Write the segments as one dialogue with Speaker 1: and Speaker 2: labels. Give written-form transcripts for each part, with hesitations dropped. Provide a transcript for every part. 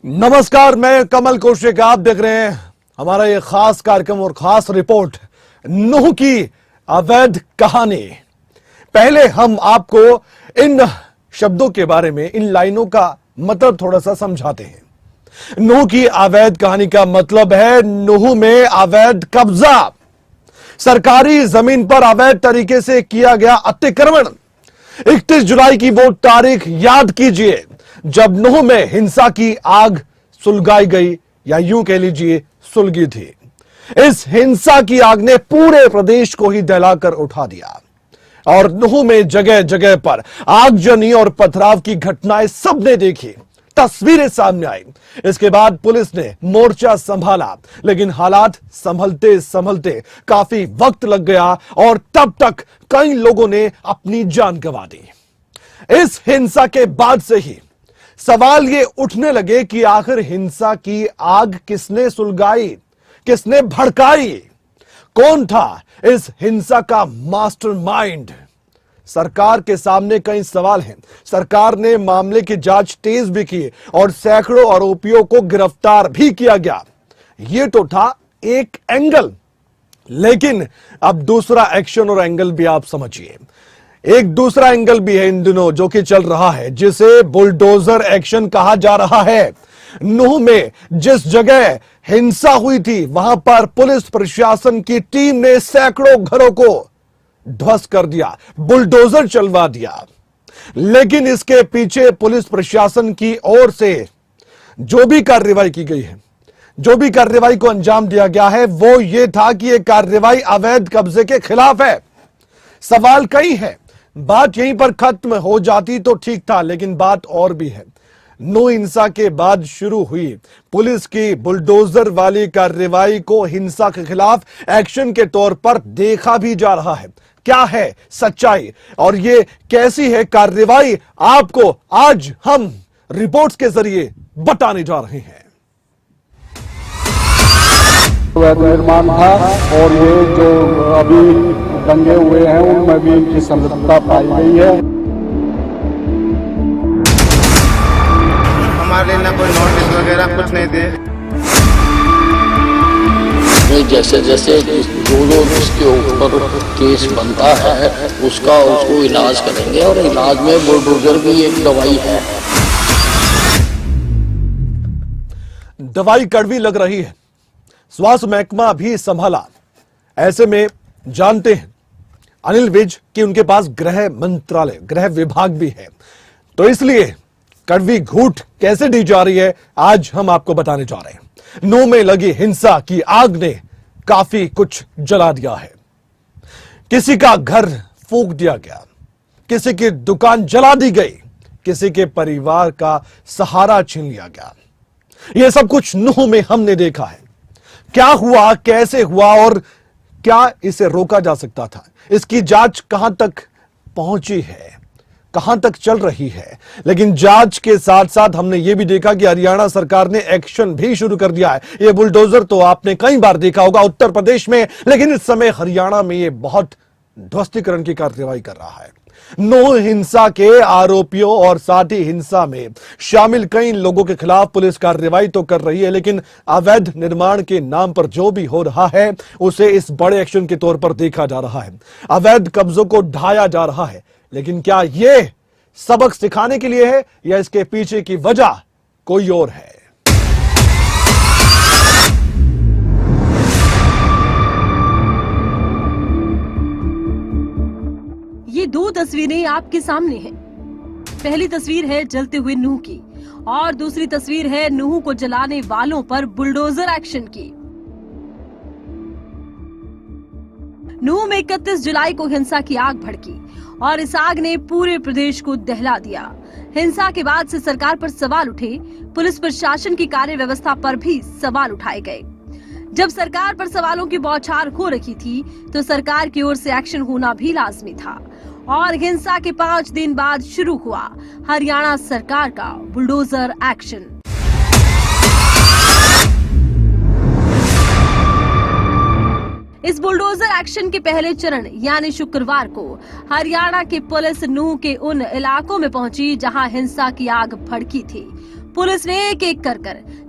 Speaker 1: नमस्कार, मैं कमल कौशिक। आप देख रहे हैं हमारा ये खास कार्यक्रम और खास रिपोर्ट नूह की अवैध कहानी। पहले हम आपको इन शब्दों के बारे में, इन लाइनों का मतलब थोड़ा सा समझाते हैं। नूह की अवैध कहानी का मतलब है नूह में अवैध कब्जा, सरकारी जमीन पर अवैध तरीके से किया गया अतिक्रमण। 31 जुलाई की वो तारीख याद कीजिए जब नूह में हिंसा की आग सुलगाई गई, या यूं कह लीजिए सुलगी थी। इस हिंसा की आग ने पूरे प्रदेश को ही दहलाकर उठा दिया और नूह में जगह जगह पर आगजनी और पथराव की घटनाएं सबने देखी, तस्वीरें सामने आई। इसके बाद पुलिस ने मोर्चा संभाला, लेकिन हालात संभलते संभलते काफी वक्त लग गया और तब तक कई लोगों ने अपनी जान गंवा दी। इस हिंसा के बाद से ही सवाल ये उठने लगे कि आखिर हिंसा की आग किसने सुलगाई, किसने भड़काई, कौन था इस हिंसा का मास्टरमाइंड। सरकार के सामने कई सवाल हैं। सरकार ने मामले की जांच तेज भी की और सैकड़ों आरोपियों को गिरफ्तार भी किया गया। यह तो था एक एंगल, लेकिन अब दूसरा एक्शन और एंगल भी आप समझिए। एक दूसरा एंगल भी है इन दिनों जो कि चल रहा है, जिसे बुलडोजर एक्शन कहा जा रहा है। नूह में जिस जगह हिंसा हुई थी वहां पर पुलिस प्रशासन की टीम ने सैकड़ों घरों को ध्वस्त कर दिया, बुलडोजर चलवा दिया। लेकिन इसके पीछे पुलिस प्रशासन की ओर से जो भी कार्रवाई की गई है, जो भी कार्रवाई को अंजाम दिया गया है, वो ये था कि यह कार्रवाई अवैध कब्जे के खिलाफ है। सवाल कई है, बात यहीं पर खत्म हो जाती तो ठीक था, लेकिन बात और भी है। नूह हिंसा के बाद शुरू हुई पुलिस की बुलडोजर वाली कार्रवाई को हिंसा के खिलाफ एक्शन के तौर पर देखा भी जा रहा है। क्या है सच्चाई और ये कैसी है कार्रवाई, आपको आज हम रिपोर्ट्स के जरिए बताने जा रहे हैं।
Speaker 2: अवैध निर्माण था और ये जो अभी दंगे हुए हैं उनमें भी इनकी संलिप्तता पाई गई है।
Speaker 3: हमारे ना कोई नोटिस वगैरह कुछ नहीं दे।
Speaker 4: जैसे जैसे जो जिसके ऊपर केस बनता है उसको इलाज करेंगे, और इलाज में बुलडोजर भी एक दवाई है।
Speaker 1: दवाई कड़वी लग रही है, स्वास्थ्य महकमा भी संभाला। ऐसे में जानते हैं अनिल विज कि उनके पास गृह मंत्रालय, गृह विभाग भी है, तो इसलिए कड़वी घूंट कैसे दी जा रही है आज हम आपको बताने जा रहे हैं। नूह में लगी हिंसा की आग ने काफी कुछ जला दिया है। किसी का घर फूंक दिया गया, किसी की दुकान जला दी गई, किसी के परिवार का सहारा छीन लिया गया। यह सब कुछ नूह में हमने देखा है। क्या हुआ, कैसे हुआ और क्या इसे रोका जा सकता था, इसकी जांच कहां तक पहुंची है, कहां तक चल रही है। लेकिन जांच के साथ साथ हमने यह भी देखा कि हरियाणा सरकार ने एक्शन भी शुरू कर दिया है। यह बुलडोजर तो आपने कई बार देखा होगा उत्तर प्रदेश में, लेकिन इस समय हरियाणा में यह बहुत ध्वस्तीकरण की कार्रवाई कर रहा है। नूह हिंसा के आरोपियों और साथ ही हिंसा में शामिल कई लोगों के खिलाफ पुलिस कार्रवाई तो कर रही है, लेकिन अवैध निर्माण के नाम पर जो भी हो रहा है उसे इस बड़े एक्शन के तौर पर देखा जा रहा है। अवैध कब्जों को ढाया जा रहा है, लेकिन क्या यह सबक सिखाने के लिए है या इसके पीछे की वजह कोई और है?
Speaker 5: ये दो तस्वीरें आपके सामने हैं। पहली तस्वीर है जलते हुए नूह की और दूसरी तस्वीर है नूह को जलाने वालों पर बुलडोजर एक्शन की। नूह में 31 जुलाई को हिंसा की आग भड़की और इस आग ने पूरे प्रदेश को दहला दिया। हिंसा के बाद से सरकार पर सवाल उठे, पुलिस प्रशासन की कार्य व्यवस्था पर भी सवाल उठाए गए। जब सरकार पर सवालों की बौछार हो रही थी तो सरकार की ओर से एक्शन होना भी लाजमी था और हिंसा के 5 दिन बाद शुरू हुआ हरियाणा सरकार का बुलडोजर एक्शन। इस बुलडोजर एक्शन के पहले चरण यानी शुक्रवार को हरियाणा की पुलिस नूह के उन इलाकों में पहुंची जहां हिंसा की आग भड़की थी। पुलिस ने एक एक कर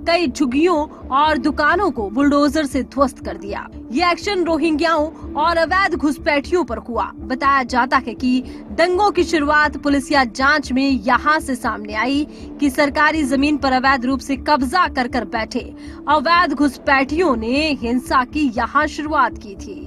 Speaker 5: कई झुग्गियों और दुकानों को बुलडोजर से ध्वस्त कर दिया। ये एक्शन रोहिंग्याओं और अवैध घुसपैठियों पर हुआ। बताया जाता है कि दंगों की शुरुआत पुलिसिया जांच में यहाँ से सामने आई कि सरकारी जमीन पर अवैध रूप से कब्जा कर बैठे अवैध घुसपैठियों ने हिंसा की यहाँ शुरुआत की थी।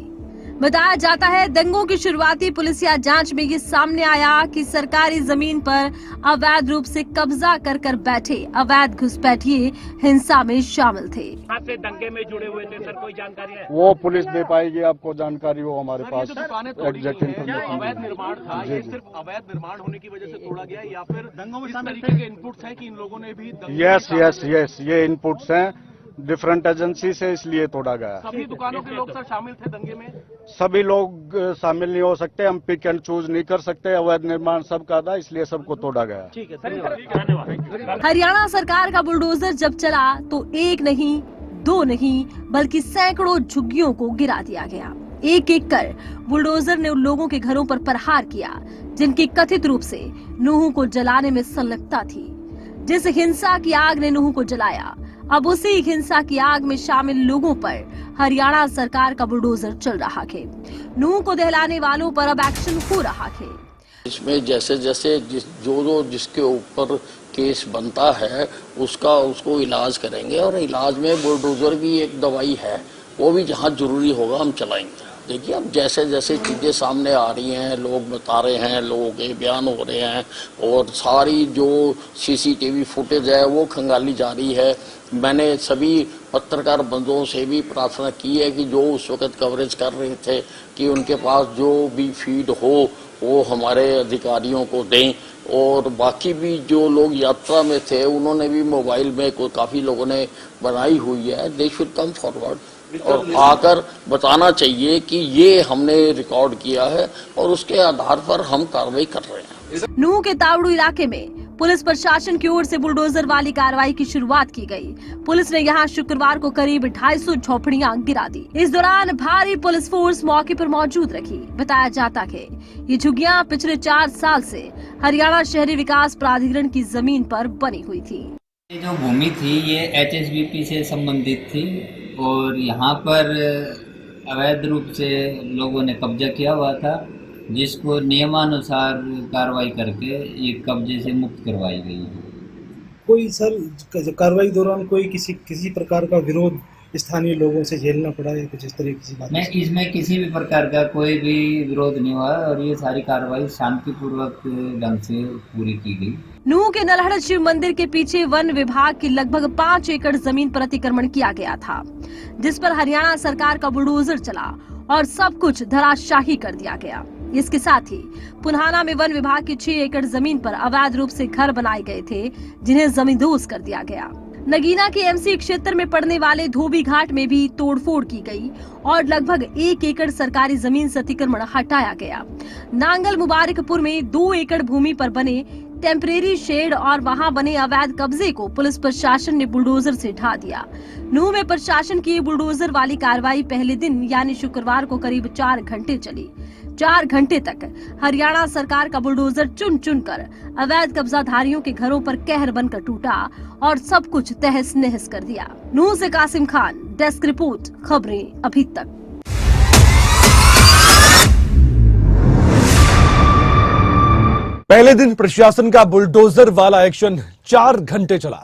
Speaker 5: बताया जाता है दंगों की शुरुआती पुलिसिया जांच में ये सामने आया कि सरकारी जमीन पर अवैध रूप से कब्जा कर बैठे अवैध घुसपैठिए हिंसा में शामिल थे।
Speaker 6: से दंगे में जुड़े हुए थे सर, कोई जानकारी है?
Speaker 2: वो पुलिस दे पाएगी आपको जानकारी, वो हमारे पास
Speaker 6: अवैध
Speaker 2: एग्जैक्ट इन्फॉर्मेशन।
Speaker 6: निर्माण था, ये सिर्फ अवैध निर्माण होने की वजह से तोड़ा गया या फिर दंगों में इस तरीके के इनपुट्स हैं कि इन लोगों ने भी
Speaker 2: यस ये इनपुट्स हैं डिफरेंट एजेंसी से, इसलिए तोड़ा गया।
Speaker 6: सभी दुकानों के लोग सर शामिल थे दंगे में?
Speaker 2: सभी लोग शामिल नहीं हो सकते, हम पिक एंड चूज नहीं कर सकते। अवैध निर्माण सबका था, इसलिए सबको तोड़ा गया।
Speaker 6: ठीक है सर, धन्यवाद।
Speaker 5: हरियाणा सरकार का बुलडोजर जब चला तो एक नहीं, दो नहीं, बल्कि सैकड़ों झुग्गियों को गिरा दिया गया। एक एक कर बुलडोजर ने उन लोगों के घरों पर प्रहार किया जिनकी कथित रूप से नूह को जलाने में संलग्नता थी। जिस हिंसा की आग ने नूह को जलाया, अब उसी हिंसा की आग में शामिल लोगों पर हरियाणा सरकार का बुलडोजर चल रहा है। नूह को दहलाने वालों पर अब एक्शन हो रहा है।
Speaker 4: इसमें जैसे जैसे जिसके ऊपर केस बनता है उसको इलाज करेंगे, और इलाज में बुलडोजर की एक दवाई है, वो भी जहाँ जरूरी होगा हम चलाएंगे। देखिए अब जैसे जैसे चीज़ें सामने आ रही हैं, लोग बता रहे हैं, लोगों के बयान हो रहे हैं, और सारी जो सीसीटीवी फुटेज है वो खंगाली जा रही है। मैंने सभी पत्रकार बंधुओं से भी प्रार्थना की है कि जो उस वक्त कवरेज कर रहे थे कि उनके पास जो भी फीड हो वो हमारे अधिकारियों को दें, और बाकी भी जो लोग यात्रा में थे उन्होंने भी मोबाइल में काफ़ी लोगों ने बनाई हुई है, दे शुड कम फॉरवर्ड और आकर बताना चाहिए कि ये हमने रिकॉर्ड किया है और उसके आधार पर हम कार्रवाई कर रहे हैं।
Speaker 5: नूह के तावड़ू इलाके में पुलिस प्रशासन की ओर से बुलडोजर वाली कार्रवाई की शुरुआत की गई। पुलिस ने यहां शुक्रवार को करीब 250 झोपड़ियां गिरा दी। इस दौरान भारी पुलिस फोर्स मौके पर मौजूद रखी। बताया जाता है ये झुग्गियां पिछले 4 साल से हरियाणा शहरी विकास प्राधिकरण की जमीन पर बनी हुई थी।
Speaker 7: ये जो भूमि थी ये HSBP से संबंधित थी और यहाँ पर अवैध रूप से लोगों ने कब्जा किया हुआ था, जिसको नियमानुसार कार्रवाई करके ये कब्जे से मुक्त करवाई गई है।
Speaker 8: कोई सर कार्रवाई दौरान कोई किसी प्रकार का विरोध स्थानीय लोगों से झेलना पड़ा है, कुछ इस तरह की बात?
Speaker 7: नहीं, इसमें किसी भी प्रकार का कोई भी विरोध नहीं हुआ और ये सारी कार्रवाई शांतिपूर्वक ढंग से पूरी की गई।
Speaker 5: नूह के नलहड़ शिव मंदिर के पीछे वन विभाग की लगभग 5 एकड़ जमीन पर अतिक्रमण किया गया था, जिस पर हरियाणा सरकार का बुलडोजर चला और सब कुछ धराशाही कर दिया गया। इसके साथ ही पुन्हाना में वन विभाग की 6 एकड़ जमीन पर अवैध रूप से घर बनाए गए थे, जिन्हें जमींदोज कर दिया गया। नगीना के MC क्षेत्र में पड़ने वाले धोबी घाट में भी तोड़फोड़ की गई और लगभग 1 एकड़ सरकारी जमीन से अतिक्रमण हटाया गया। नांगल मुबारकपुर में 2 एकड़ भूमि पर बने टेम्परेरी शेड और वहां बने अवैध कब्जे को पुलिस प्रशासन ने बुलडोजर से ढा दिया। नूह में प्रशासन की बुलडोजर वाली कार्रवाई पहले दिन यानी शुक्रवार को करीब 4 घंटे चली। 4 घंटे तक हरियाणा सरकार का बुलडोजर चुन चुन कर अवैध कब्जाधारियों के घरों पर कहर बनकर टूटा और सब कुछ तहस नहस कर दिया। नूह से कासिम खान, डेस्क रिपोर्ट, खबरें अभी तक।
Speaker 1: पहले दिन प्रशासन का बुलडोजर वाला एक्शन 4 घंटे चला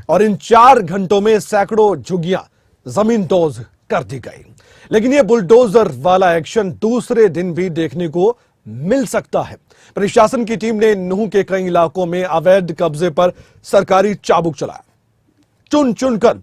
Speaker 1: और इन 4 घंटों में सैकड़ों झुग्गियां जमींदोज कर दी गई। लेकिन यह बुलडोजर वाला एक्शन दूसरे दिन भी देखने को मिल सकता है। प्रशासन की टीम ने नूह के कई इलाकों में अवैध कब्जे पर सरकारी चाबुक चलाया। चुन चुनकर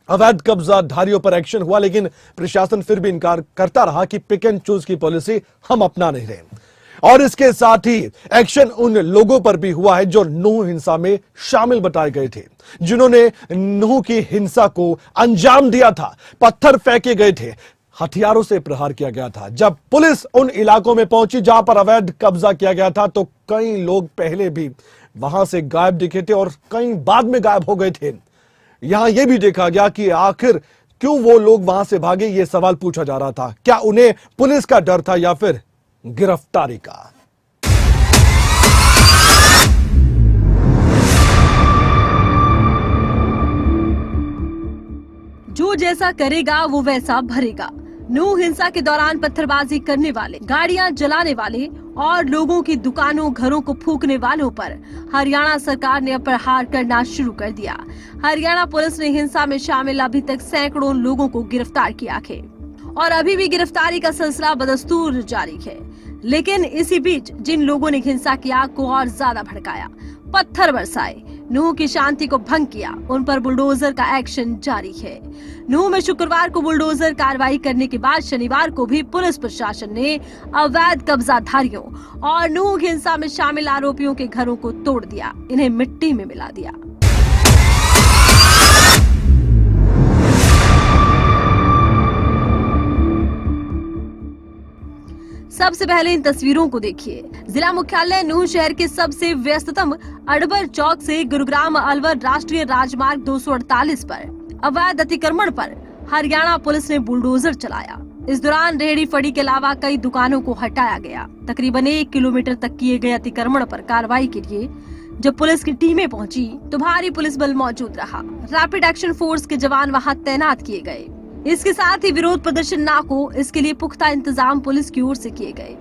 Speaker 1: अवैध कब्जाधारियों पर एक्शन हुआ, लेकिन प्रशासन फिर भी इनकार करता रहा कि पिक एंड चूज की पॉलिसी हम अपना नहीं रहे। और इसके साथ ही एक्शन उन लोगों पर भी हुआ है जो नूह हिंसा में शामिल बताए गए थे, जिन्होंने नूह की हिंसा को अंजाम दिया था। पत्थर फेंके गए थे, हथियारों से प्रहार किया गया था। जब पुलिस उन इलाकों में पहुंची जहां पर अवैध कब्जा किया गया था, तो कई लोग पहले भी वहां से गायब दिखे थे और कई बाद में गायब हो गए थे। यहां यह भी देखा गया कि आखिर क्यों वो लोग वहां से भागे, ये सवाल पूछा जा रहा था। क्या उन्हें पुलिस का डर था या फिर गिरफ्तारी का?
Speaker 5: जैसा करेगा वो वैसा भरेगा। नूह हिंसा के दौरान पत्थरबाजी करने वाले, गाड़ियां जलाने वाले और लोगों की दुकानों घरों को फूंकने वालों पर हरियाणा सरकार ने प्रहार करना शुरू कर दिया। हरियाणा पुलिस ने हिंसा में शामिल अभी तक सैकड़ों लोगों को गिरफ्तार किया है और अभी भी गिरफ्तारी का सिलसिला बदस्तूर जारी है। लेकिन इसी बीच जिन लोगों ने हिंसा की आग को और ज्यादा भड़काया, पत्थर बरसाए, नूह की शांति को भंग किया, उन पर बुलडोजर का एक्शन जारी है। नूह में शुक्रवार को बुलडोजर कार्रवाई करने के बाद शनिवार को भी पुलिस प्रशासन ने अवैध कब्जाधारियों और नूह हिंसा में शामिल आरोपियों के घरों को तोड़ दिया, इन्हें मिट्टी में मिला दिया। सबसे पहले इन तस्वीरों को देखिए। जिला मुख्यालय नूह शहर के सबसे व्यस्ततम अडबर चौक से गुरुग्राम अलवर राष्ट्रीय राजमार्ग 248 पर अवैध अतिक्रमण पर हरियाणा पुलिस ने बुलडोजर चलाया। इस दौरान रेहड़ी फड़ी के अलावा कई दुकानों को हटाया गया। तकरीबन 1 किलोमीटर तक किए गए अतिक्रमण पर कार्रवाई के लिए जब पुलिस की टीमें पहुंची तो भारी पुलिस बल मौजूद रहा। रैपिड एक्शन फोर्स के जवान वहां तैनात किए गए। इसके साथ ही विरोध प्रदर्शन न हो, इसके लिए पुख्ता इंतजाम पुलिस की ओर से किए गए।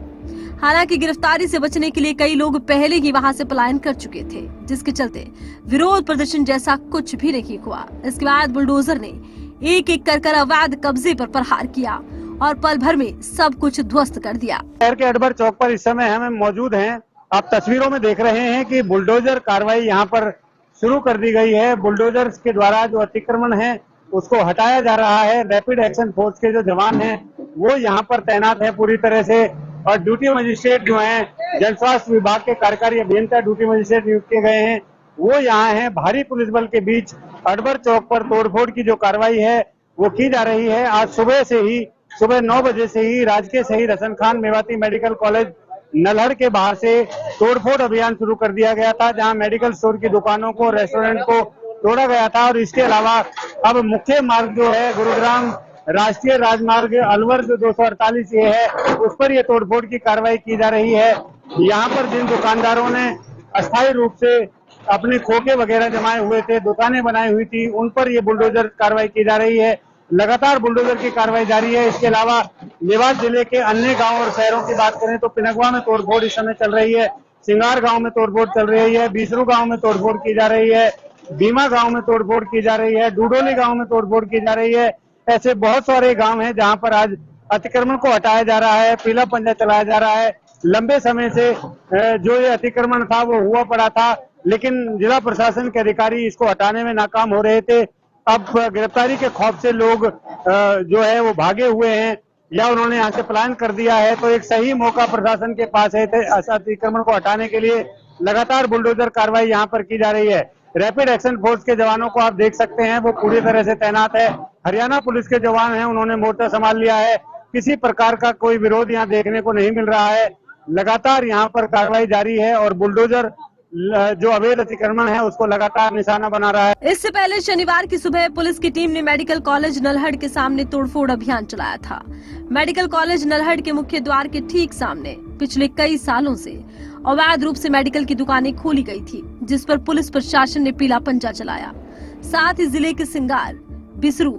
Speaker 5: हालांकि गिरफ्तारी से बचने के लिए कई लोग पहले ही वहां से पलायन कर चुके थे, जिसके चलते विरोध प्रदर्शन जैसा कुछ भी नहीं हुआ। इसके बाद बुलडोजर ने एक एक कर अवैध कब्जे पर प्रहार किया और पल भर में सब कुछ ध्वस्त कर दिया।
Speaker 9: शहर के अडबर चौक पर इस समय हम मौजूद हैं। आप तस्वीरों में देख रहे हैं कि बुलडोजर कार्रवाई यहाँ पर शुरू कर दी गई है। बुलडोजर के द्वारा जो अतिक्रमण है उसको हटाया जा रहा है। रैपिड एक्शन फोर्स के जो जवान हैं वो यहाँ पर तैनात है पूरी तरह से, और ड्यूटी मजिस्ट्रेट जो हैं, जन स्वास्थ्य विभाग के कार्यकारी अभियंता ड्यूटी मजिस्ट्रेट नियुक्त किए गए हैं, वो यहाँ हैं। भारी पुलिस बल के बीच अडबर चौक पर तोड़फोड़ की जो कार्रवाई है वो की जा रही है। आज सुबह 9 बजे से ही राजकीय शहीद हसन खान मेवाती मेडिकल कॉलेज नल्हड़ के बाहर से तोड़फोड़ अभियान शुरू कर दिया गया था, जहाँ मेडिकल स्टोर की दुकानों को, रेस्टोरेंट को तोड़ा गया था। और इसके अलावा अब मुख्य मार्ग जो है गुरुग्राम राष्ट्रीय राजमार्ग अलवर जो 248 ये है, उस पर ये तोड़फोड़ की कार्रवाई की जा रही है। यहाँ पर जिन दुकानदारों ने अस्थायी रूप से अपने खोखे वगैरह जमाए हुए थे, दुकानें बनाई हुई थी, उन पर ये बुलडोजर कार्रवाई की जा रही है। लगातार बुलडोजर की कार्रवाई जारी है। इसके अलावा देवास जिले के अन्य गाँव और शहरों की बात करें तो पिनगवा में तोड़फोड़ इस समय चल रही है, सिंगार गाँव में तोड़फोड़ चल रही है, बीसरू गाँव में तोड़फोड़ की जा रही है, बीमा गांव में तोड़फोड़ की जा रही है, डूडोली गांव में तोड़फोड़ की जा रही है। ऐसे बहुत सारे गांव हैं जहां पर आज अतिक्रमण को हटाया जा रहा है, पीला पंजा चलाया जा रहा है। लंबे समय से जो ये अतिक्रमण था वो हुआ पड़ा था, लेकिन जिला प्रशासन के अधिकारी इसको हटाने में नाकाम हो रहे थे। अब गिरफ्तारी के खौफ से लोग जो है वो भागे हुए हैं या उन्होंने यहाँ से पलायन कर दिया है। तो एक सही मौका प्रशासन के पास है अतिक्रमण को हटाने के लिए। लगातार बुलडोजर कार्रवाई यहाँ पर की जा रही है। रैपिड एक्शन फोर्स के जवानों को आप देख सकते हैं, वो पूरी तरह से तैनात है। हरियाणा पुलिस के जवान हैं, उन्होंने मोर्चा संभाल लिया है। किसी प्रकार का कोई विरोध यहाँ देखने को नहीं मिल रहा है। लगातार यहाँ पर कार्रवाई जारी है और बुलडोजर जो अवैध अतिक्रमण है उसको लगातार निशाना बना रहा है।
Speaker 5: इससे पहले शनिवार की सुबह पुलिस की टीम ने मेडिकल कॉलेज नल्हड़ के सामने तोड़फोड़ अभियान चलाया था। मेडिकल कॉलेज नल्हड़ के मुख्य द्वार के ठीक सामने पिछले कई सालों से अवैध रूप से मेडिकल की दुकानें खोली गई थी, जिस पर पुलिस प्रशासन ने पीला पंजा चलाया। साथ ही जिले के सिंगार, बिसरू,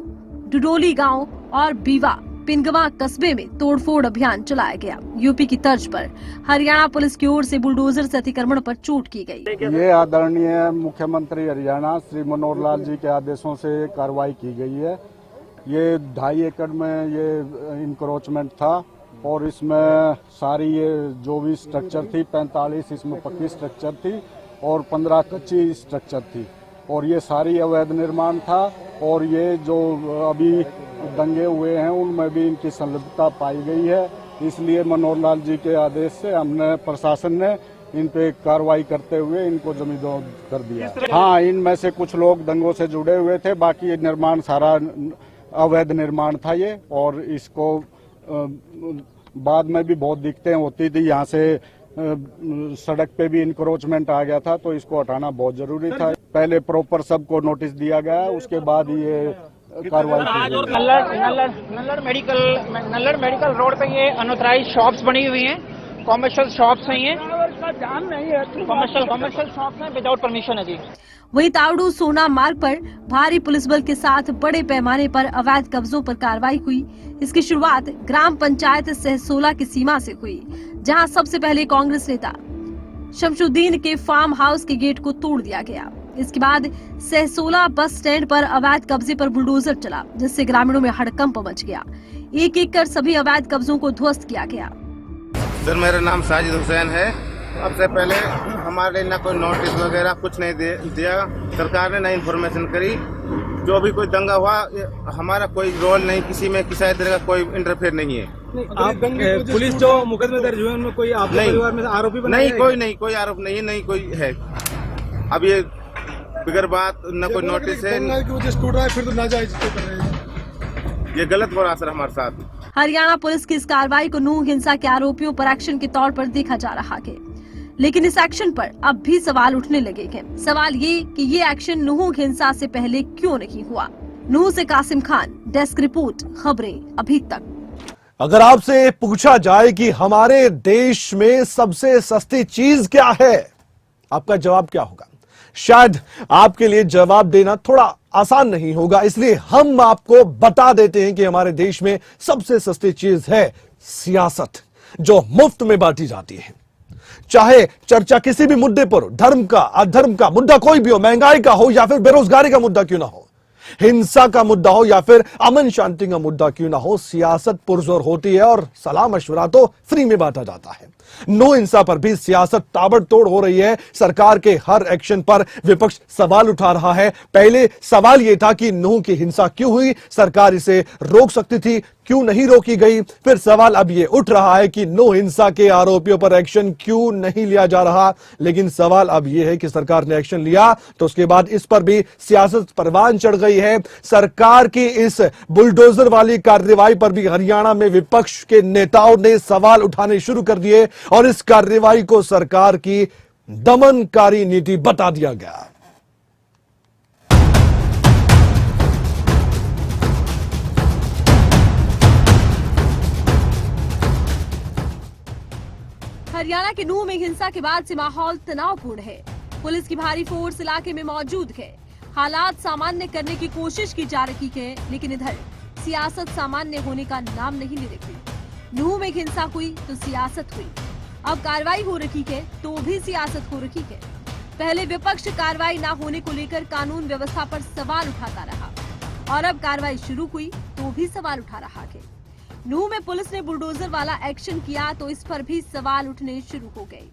Speaker 5: डुडोली गांव और बीवा पिनगवा कस्बे में तोड़फोड़ अभियान चलाया गया। यूपी की तर्ज पर हरियाणा पुलिस की ओर से बुलडोजर से अतिक्रमण पर चोट की गई।
Speaker 2: ये आदरणीय मुख्यमंत्री हरियाणा श्री मनोहर लाल जी के आदेशों से कार्रवाई की गई है। ये 2.5 एकड़ में ये इंक्रोचमेंट था और इसमें सारी ये जो भी स्ट्रक्चर थी 45 इसमें पक्की स्ट्रक्चर थी और 15 कच्ची स्ट्रक्चर थी और ये सारी अवैध निर्माण था। और ये जो अभी दंगे हुए हैं उनमें भी इनकी संलिप्तता पाई गई है। इसलिए मनोहर लाल जी के आदेश से हमने प्रशासन ने इन पे कार्रवाई करते हुए इनको जमींदोज कर दिया। हाँ, इनमें से कुछ लोग दंगों से जुड़े हुए थे, बाकी ये निर्माण सारा अवैध निर्माण था ये। और इसको बाद में भी बहुत दिक्कतें होती थी, यहाँ से सड़क पे भी इंक्रोचमेंट आ गया था, तो इसको हटाना बहुत जरूरी था। पहले प्रॉपर सबको नोटिस दिया गया, उसके बाद ये कार्रवाई की गई।
Speaker 10: नल्हड़ मेडिकल रोड पे ये अनऑथराइज्ड शॉप्स बनी हुई हैं, कॉमर्शियल शॉप्स हैं ये, का ध्यान नहीं है। कमर्शियल शॉप में विदाउट परमिशन है जी।
Speaker 5: वहीं तावड़ू सोना मार्ग पर भारी पुलिस बल के साथ बड़े पैमाने पर अवैध कब्जों पर कार्रवाई हुई। इसकी शुरुआत ग्राम पंचायत सहसोला की सीमा से हुई, जहां सबसे पहले कांग्रेस नेता शमशुद्दीन के फार्म हाउस के गेट को तोड़ दिया गया। इसके बाद सहसोला बस स्टैंड पर अवैध कब्जे पर बुलडोजर चला, जिससे ग्रामीणों में हड़कंप मच गया। एक एक कर सभी अवैध कब्जों को ध्वस्त किया गया।
Speaker 3: सर मेरा नाम साजिद हुसैन है। अब से पहले हमारे ना कोई नोटिस वगैरह कुछ नहीं दिया सरकार ने, ना इन्फॉर्मेशन करी। जो भी कोई दंगा हुआ हमारा कोई रोल नहीं, किसी में किसी तरह का कोई इंटरफेयर नहीं है।
Speaker 8: आप पुलिस जो मुकदमे दर्ज हुए उनमें कोई आपके परिवार में आरोपी
Speaker 3: नहीं, कोई आरोप नहीं है, नहीं कोई है। अब ये बिगर बात न कोई नोटिस है,
Speaker 8: फिर तो नाजायज
Speaker 3: ये गलत हो रहा सर हमारे साथ।
Speaker 5: हरियाणा पुलिस की इस कार्रवाई को नूह हिंसा के आरोपियों पर एक्शन के तौर पर देखा जा रहा है, लेकिन इस एक्शन पर अब भी सवाल उठने लगे हैं। सवाल ये कि ये एक्शन नूह हिंसा से पहले क्यों नहीं हुआ। नूह से कासिम खान, डेस्क रिपोर्ट, खबरें अभी तक।
Speaker 1: अगर आपसे पूछा जाए कि हमारे देश में सबसे सस्ती चीज क्या है, आपका जवाब क्या होगा? शायद आपके लिए जवाब देना थोड़ा आसान नहीं होगा, इसलिए हम आपको बता देते हैं कि हमारे देश में सबसे सस्ती चीज है सियासत, जो मुफ्त में बांटी जाती है। चाहे चर्चा किसी भी मुद्दे पर हो, धर्म का, अधर्म का मुद्दा कोई भी हो, महंगाई का हो या फिर बेरोजगारी का मुद्दा क्यों ना हो, हिंसा का मुद्दा हो या फिर अमन शांति का मुद्दा क्यों ना हो, सियासत पुरजोर होती है और सलाह मशवरा तो फ्री में बांटा जाता है। नो हिंसा पर भी सियासत ताबड़तोड़ हो रही है। सरकार के हर एक्शन पर विपक्ष सवाल उठा रहा है। पहले सवाल यह था कि नूह की हिंसा क्यों हुई, सरकार इसे रोक सकती थी, क्यों नहीं रोकी गई। फिर सवाल अब यह उठ रहा है कि नूह हिंसा के आरोपियों पर एक्शन क्यों नहीं लिया जा रहा। लेकिन सवाल अब यह है कि सरकार ने एक्शन लिया तो उसके बाद इस पर भी सियासत परवान चढ़ गई है। सरकार की इस बुलडोजर वाली कार्रवाई पर भी हरियाणा में विपक्ष के नेताओं ने सवाल उठाने शुरू कर दिए और इस कार्रवाई को सरकार की दमनकारी नीति बता दिया गया।
Speaker 5: हरियाणा के नूह में हिंसा के बाद से माहौल तनावपूर्ण है। पुलिस की भारी फोर्स इलाके में मौजूद है। हालात सामान्य करने की कोशिश की जा रही है, लेकिन इधर सियासत सामान्य होने का नाम नहीं ले रही। नूह में हिंसा हुई तो सियासत हुई, अब कार्रवाई हो रही है तो भी सियासत हो रही है। पहले विपक्ष कार्रवाई न होने को लेकर कानून व्यवस्था पर सवाल उठाता रहा और अब कार्रवाई शुरू हुई तो भी सवाल उठा रहा है। नूह में पुलिस ने बुलडोजर वाला एक्शन किया तो इस पर भी सवाल उठने शुरू हो गए।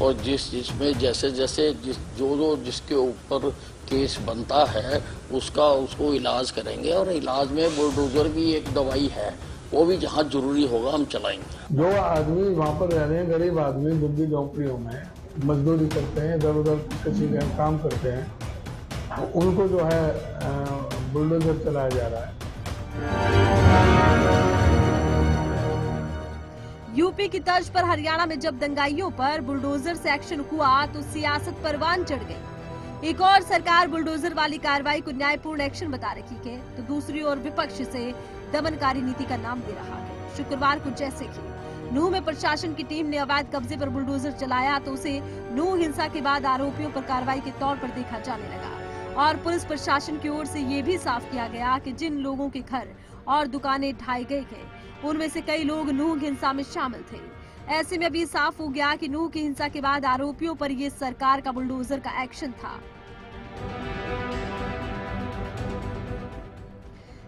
Speaker 4: और जिसमें जैसे जिसके ऊपर केस बनता है उसको इलाज करेंगे और इलाज में बुलडोजर भी एक दवाई है, वो भी जहाँ जरूरी होगा हम चलाएंगे।
Speaker 11: जो आदमी वहाँ पर रह रहे हैं, गरीब आदमी बुग्गी झोंपड़ियों में मजदूरी करते हैं, इधर उधर किसी का काम करते हैं, उनको जो है बुलडोजर चलाया जा रहा है।
Speaker 5: यूपी की तर्ज पर हरियाणा में जब दंगाइयों पर बुलडोजर से एक्शन हुआ तो सियासत परवान चढ़ गई। एक और सरकार बुलडोजर वाली कार्रवाई को न्यायपूर्ण एक्शन बता रही है तो दूसरी ओर विपक्ष से दमनकारी नीति का नाम दे रहा है। शुक्रवार को जैसे कि नूह में प्रशासन की टीम ने अवैध कब्जे पर बुलडोजर चलाया तो उसे नूह हिंसा के बाद आरोपियों पर कार्रवाई के तौर पर देखा जाने लगा और पुलिस प्रशासन की ओर से ये भी साफ किया गया कि जिन लोगों के घर और दुकानें ढाई गई हैं उनमें से कई लोग नूह हिंसा में शामिल थे। ऐसे में अब ये साफ हो गया कि नूह की हिंसा के बाद आरोपियों पर ये सरकार का बुलडोजर का एक्शन था।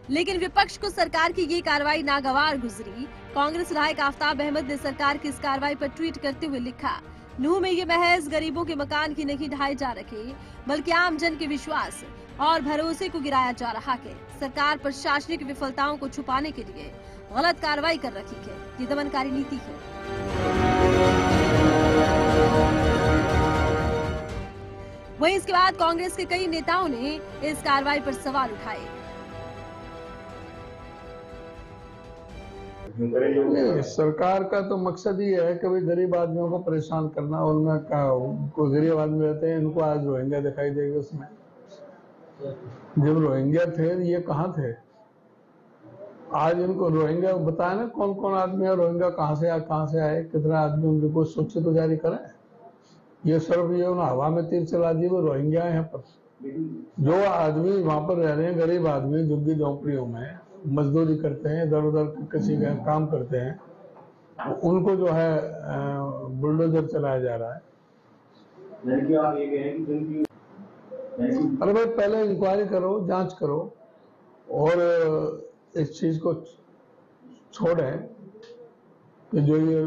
Speaker 5: लेकिन विपक्ष को सरकार की ये कार्रवाई नागवार गुजरी। कांग्रेस विधायक आफ्ताब अहमद ने सरकार की इस कार्रवाई पर ट्वीट करते हुए लिखा, नूह में ये महज गरीबों के मकान ही नहीं ढाए जा रहे बल्कि आम जन के विश्वास और भरोसे को गिराया जा रहा है। सरकार प्रशासनिक विफलताओं को छुपाने के लिए गलत कार्रवाई कर रही है, ये दमनकारी नीति है। वहीं इसके बाद कांग्रेस के कई नेताओं ने इस कार्रवाई पर सवाल उठाए।
Speaker 11: सरकार का तो मकसद ही है कभी गरीब आदमियों को परेशान करना। उनमें कोई गरीब आदमी रहते हैं, इनको आज रोहिंग्या दिखाई देगा। उसमें जब रोहिंग्या थे ये कहाँ थे? आज इनको रोहिंग्या बताया ना कौन कौन आदमी है, रोहिंग्या कहाँ से आए, कितना आदमी, उनकी कोई सूची तो जारी करें। ये सिर्फ ये उन्हें हवा में तीर चला दी, वो रोहिंग्या है। पर जो आदमी वहां पर रह रहे हैं, गरीब आदमी झुग्गी झोंपड़ियों में मजदूरी करते हैं, इधर उधर किसी का काम करते हैं, उनको जो है बुलडोजर चलाया जा रहा है। अरे भाई पहले इंक्वायरी करो, जांच करो और इस चीज को छोड़ें कि जो ये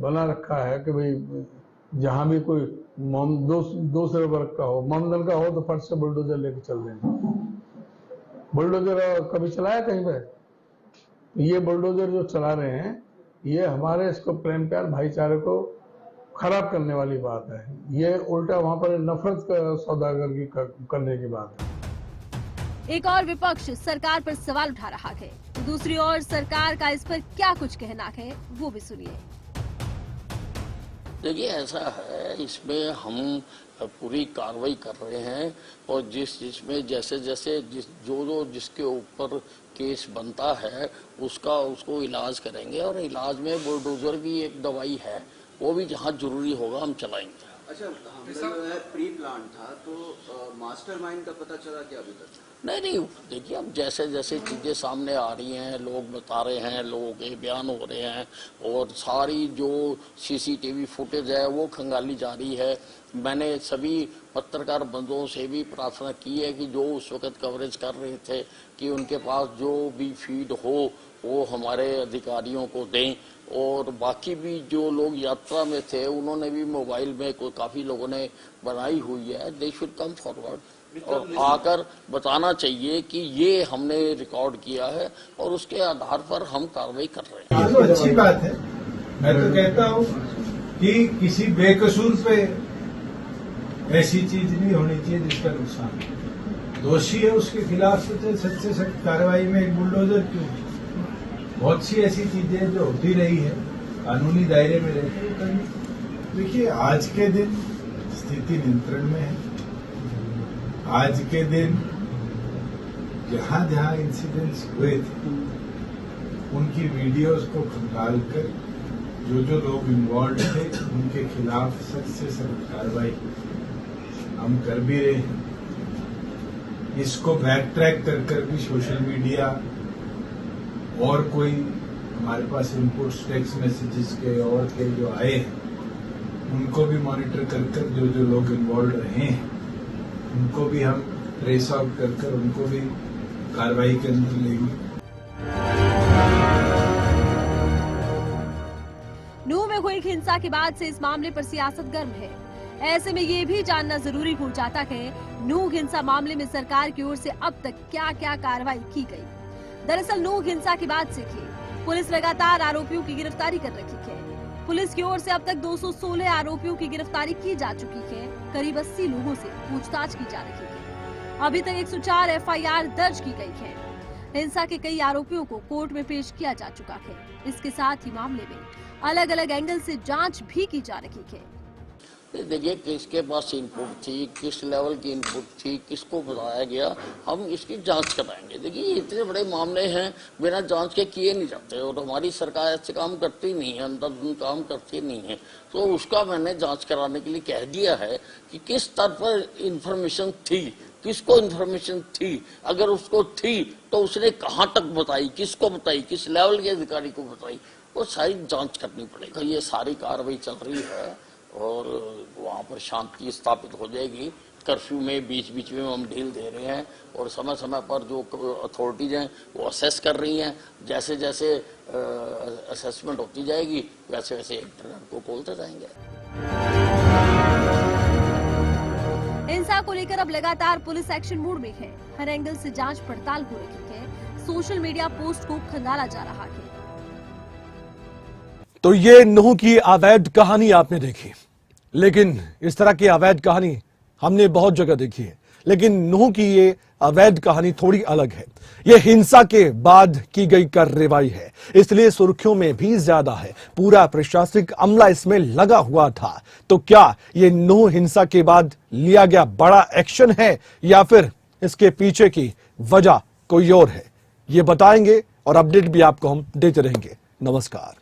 Speaker 11: बना रखा है कि भाई जहां भी कोई दूसरे वर्ग का हो, मोमदन का हो तो फट से बुलडोजर लेके चल देंगे। बुलडोजर कभी चलाया कहीं पे? ये बुलडोजर जो चला रहे हैं, ये हमारे इसको प्रेम प्यार भाईचारे को खराब करने वाली बात है। ये उल्टा वहां पर नफरत का सौदागरगी करने की बात है।
Speaker 5: एक और विपक्ष सरकार पर सवाल उठा रहा है, तो दूसरी ओर सरकार का इस पर क्या कुछ कहना है वो भी सुनिए।
Speaker 4: देखिए ऐसा है, इसमें हम पूरी कार्रवाई कर रहे हैं और जिसमें जैसे जिसके ऊपर केस बनता है उसको इलाज करेंगे और इलाज में बुलडोजर की एक दवाई है, वो भी जहाँ जरूरी होगा हम चलाएंगे।
Speaker 12: अच्छा, प्री प्लान था तो मास्टरमाइंड का पता चला क्या अभी तक?
Speaker 4: नहीं, देखिए अब जैसे जैसे चीजें सामने आ रही हैं, लोग बता रहे हैं, लोगों के बयान हो रहे हैं और सारी जो सीसीटीवी फुटेज है वो खंगाली जा रही है। मैंने सभी पत्रकार बंधुओं से भी प्रार्थना की है कि जो उस वक्त कवरेज कर रहे थे कि उनके पास जो भी फीड हो वो हमारे अधिकारियों को दें और बाकी भी जो लोग यात्रा में थे उन्होंने भी मोबाइल में काफी लोगों ने बनाई हुई है, दे शुड कम फॉरवर्ड और आकर बताना चाहिए कि ये हमने रिकॉर्ड किया है और उसके आधार पर हम कार्रवाई कर रहे हैं।
Speaker 13: ये तो अच्छी बात है। मैं तो कहता हूँ कि किसी बेकसूर पे ऐसी चीज नहीं होनी चाहिए जिसका नुकसान दोषी है उसके खिलाफ सख्त से सख्त कार्रवाई में एक बुलडोजर क्यों? बहुत सी ऐसी चीजें जो होती रही है कानूनी दायरे में रहती है। देखिए आज के दिन स्थिति नियंत्रण में है। आज के दिन जहां जहां इंसिडेंट्स हुए थे उनकी वीडियोस को खंगाल कर जो लोग इन्वॉल्व थे उनके खिलाफ सख्त से सख्त कार्रवाई हम कर भी रहे हैं। इसको बैक ट्रैक कर भी सोशल मीडिया और कोई हमारे पास इनपुट्स टेक्स्ट मैसेजेस के और के जो आए हैं उनको भी मॉनिटर कर जो लोग इन्वॉल्व रहे हैं उनको भी हम ट्रेस आउट कर उनको भी कार्रवाई के अंदर लेंगे।
Speaker 5: नूह में हुई हिंसा के बाद से इस मामले पर सियासत गर्म है। ऐसे में ये भी जानना जरूरी हो जाता है नूह हिंसा मामले में सरकार की ओर से अब तक क्या क्या कार्रवाई की गई। दरअसल नूह हिंसा की बात से पुलिस लगातार आरोपियों की गिरफ्तारी कर रही है। पुलिस की ओर से अब तक 216 आरोपियों की गिरफ्तारी की जा चुकी है। करीब 80 लोगों से पूछताछ की जा रही है। अभी तक 104 एफआईआर दर्ज की गई है। हिंसा के कई आरोपियों को कोर्ट में पेश किया जा चुका है। इसके साथ ही मामले में अलग अलग एंगल से जांच भी की जा रही है।
Speaker 4: देखिए किसके पास इनपुट थी, किस लेवल की इनपुट थी, किसको बताया गया, हम इसकी जांच कराएंगे। देखिए इतने बड़े मामले हैं बिना जांच के किए नहीं जाते और हमारी सरकार ऐसे काम करती नहीं है, अंधाधुंध काम करती नहीं है। तो उसका मैंने जांच कराने के लिए कह दिया है कि किस स्तर पर इंफॉर्मेशन थी, किसको इंफॉर्मेशन थी, अगर उसको थी तो उसने कहाँ तक बताई, किसको बताई, किस लेवल के अधिकारी को बताई, वो सारी जांच करनी पड़ेगी। ये सारी कार्रवाई चल रही है और वहाँ पर शांति स्थापित हो जाएगी। कर्फ्यू में बीच बीच में हम ढील दे रहे हैं और समय समय पर जो अथॉरिटीज हैं वो असेस कर रही हैं। जैसे जैसे असेसमेंट होती जाएगी वैसे वैसे इंटरनेट को खोलते जाएंगे।
Speaker 5: हिंसा को लेकर अब लगातार पुलिस एक्शन मोड में है। हर एंगल से जांच पड़ताल हो रही है। सोशल मीडिया पोस्ट को खंगाला जा रहा है।
Speaker 1: तो ये नूह की अवैध कहानी आपने देखी, लेकिन इस तरह की अवैध कहानी हमने बहुत जगह देखी है, लेकिन नूह की ये अवैध कहानी थोड़ी अलग है। ये हिंसा के बाद की गई कार्रवाई है, इसलिए सुर्खियों में भी ज्यादा है। पूरा प्रशासनिक अमला इसमें लगा हुआ था। तो क्या ये नूह हिंसा के बाद लिया गया बड़ा एक्शन है या फिर इसके पीछे की वजह कोई और है? ये बताएंगे और अपडेट भी आपको हम देते रहेंगे। नमस्कार।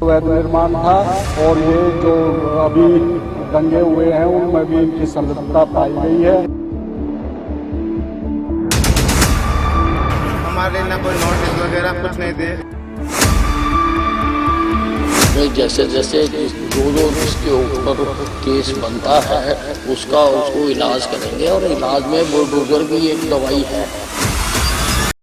Speaker 2: अवैध निर्माण था और ये जो अभी दंगे हुए हैं उनमें भी इनकी संलिप्तता पाई गई है।
Speaker 3: हमारे ना कोई नोटिस वगैरह कुछ नहीं दे।
Speaker 4: जैसे जैसे जो जिसके ऊपर केस बनता है उसको इलाज करेंगे और इलाज में बुलडोजर की एक दवाई है।